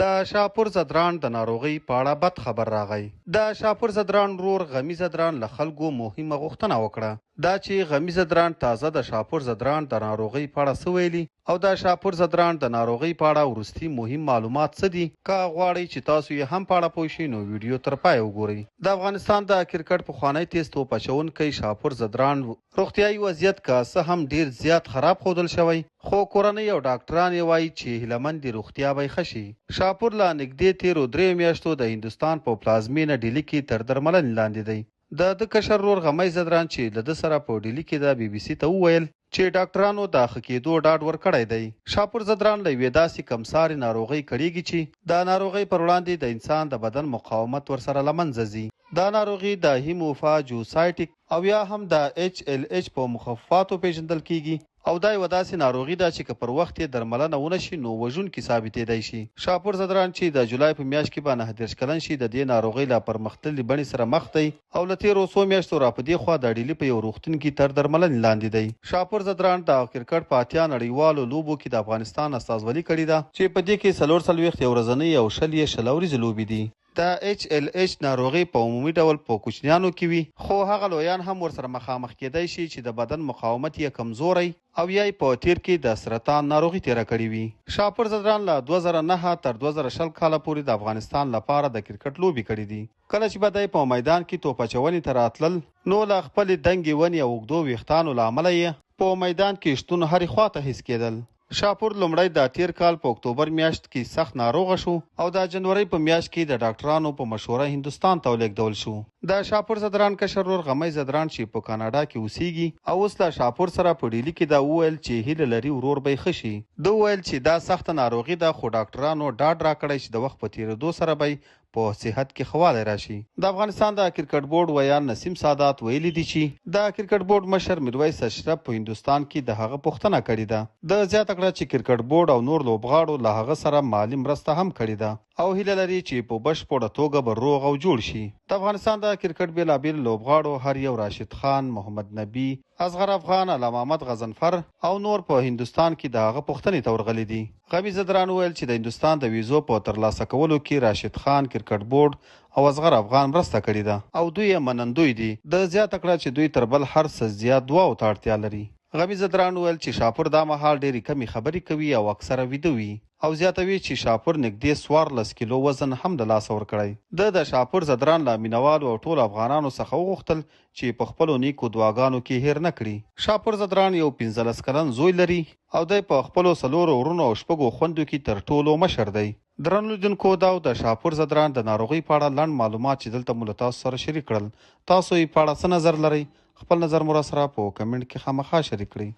د شاپور زدران د ناروغۍ په اړه بد خبر راغی. د شاپور زدران ورور غمی زدران له خلکو مهمه غوښتنه وکړه دا چې غمی زدران تازه د شاپور زدران د ناروغۍ په اړه څه ویلي او د شاپور زدران د ناروغۍ په اړه وروستي مهم معلومات څه دي. که غواړئ چې تاسو یې هم په اړه پوه شئ نو ویډیو تر پای وګورئ. د افغانستان د کرکټ پخوانی تیز توپ اچونکی شاپور زدران روغتیایي وضعیت که څه هم ډیر زیات خراب ښودل شوی خو کورنۍ او ډاکټران یې وایي چې هیلهمند دي روغتیا به یې ښه شي. شاپور له نږدې تیرو 3 میاشتو د هندوستان په پلازمینه ډیلي کې تر درملنې لاندې دی. د کشر ورور غمی زدران چې له ده سره په ډیلي کې د بي بي سي ته وویل چې ډاکټرانو د ښه کېدو ډاډ ورکړی دی. شاپور زدران له یوې داسې کمسارې ناروغۍ کړېږي چې د ناروغۍ پر وړاندې د انسان د بدن مقاومت ورسره له منځه ځي. دا ناروغي د هیموفاجوسایټیک او یا هم د HLH په مخففاتو پیژندل کیږي او دا یوه داسې ناروغي ده چې که پر وخت یې درملنه ونه شي نو وژونکي ثابتېدی شي. شاپور زدران چې د جولای په میاشت کې به 39 کلن شي د دې ناروغۍ له پرمختللې بڼې سره مخ دی او له تېرو څو میاشتو را په دې خوا د ډیلي په یو روغتون کې تر درملنې لاندې دی. شاپور زدران د کرکټ په 80 نړیوالو لوبو کې د افغانستان استازولي کړې ده چې په دې کې 44 یو ورځنۍ او 20 ورځې لوبې دي. د HLH ناروغي په عمومي ډول په کوچنیانو کې وي خو هغه لویان هم ورسره مخامخ کېدای شي چې د بدن مقاومت یې کمزوری او یا په تیر کې د سرطان ناروغي تیره کړې وي. شاپور زدران له 2009 تر 2020 کاله پورې د افغانستان لپاره د کرکټ لوبې کړې دي. کله چې به دی په میدان کې توپ اچونې ته راتلل نو له خپلې دنګې ونې او اوږدو ویښتانو له امله یې په میدان کې شتون هرې خواته حس کېدل. شاپور لومړی د تیر کال په اکتوبر میاشت کې سخت ناروغه شو او د جنوري په میاشت کې د ډاکټرانو په مشوره هندوستان ته ولېږدول شو. د شاپور زدران کشر ورور غمی زدران چې په کاناډا کې اوسیږي او اوس له شاپور سره په ډیلي کې دا وویل چې هیله لري ورور به یې ښه شي. ده وویل چې دا سخته ناروغي ده خو ډاکټرانو ډاډ راکړی چې د وخت په تېرېدو سره به په صحت کې ښه والی راشي. د افغانستان د کرکټ بورډ ویان نسیم سادات ویلي دي چې د کرکټ بورډ مشر میرویس اشرف په هندوستان کې د هغه پوښتنه کړې ده. د زیاته کړه چې کرکټ بورډ او نور لوبغاړو له هغه سره مالي مرسته هم کړې ده او هیله لري چې په بشپړه توګه به روغ او جوړ شي. د افغانستان د کرکټ بیلابیل لوبغاړو هر یو راشد خان، محمد نبی، اصغر افغان، علامه محمد غضنفر او نور په هندوستان کې د هغه پوښتنې ته ورغلي دي. غمی زدران وویل چې د هندوستان د ویزو په ترلاسه کولو کې راشد خان، کرکټ بورډ او اصغر افغان مرسته کړې ده او دوی یې منندوی دي. د زیاته کړه چې دوی تر بل هر څه زیات دعاو ته اړتیا لري. غمی زدران وویل چې شاپور دا مهال ډېرې کمې خبرې کوي او اکثره ویده وي او زیاتوي چې شاپور نږدې 14 کیلو وزن هم د لاسه ورکړی. د شاپور زدران له مینوالو او ټولو افغانانو څخه وغوښتل چې په خپلو نیکو دعاګانو کې هیر نه کړي. شاپور زدران یو 15 کلن زوی لري او دی په خپلو 4 ورونو او 6 خویندو کې تر ټولو مشر دی. درنو لیدونکو دا د شاپور زدران د ناروغۍ په اړه لنډ معلومات چې دلته مو له تاسو سره شریک کړل. تاسو یې په اړه څه نظر لرئ؟ خپل نظر مو راسره په کمنټ کې خامخا شریک کړئ.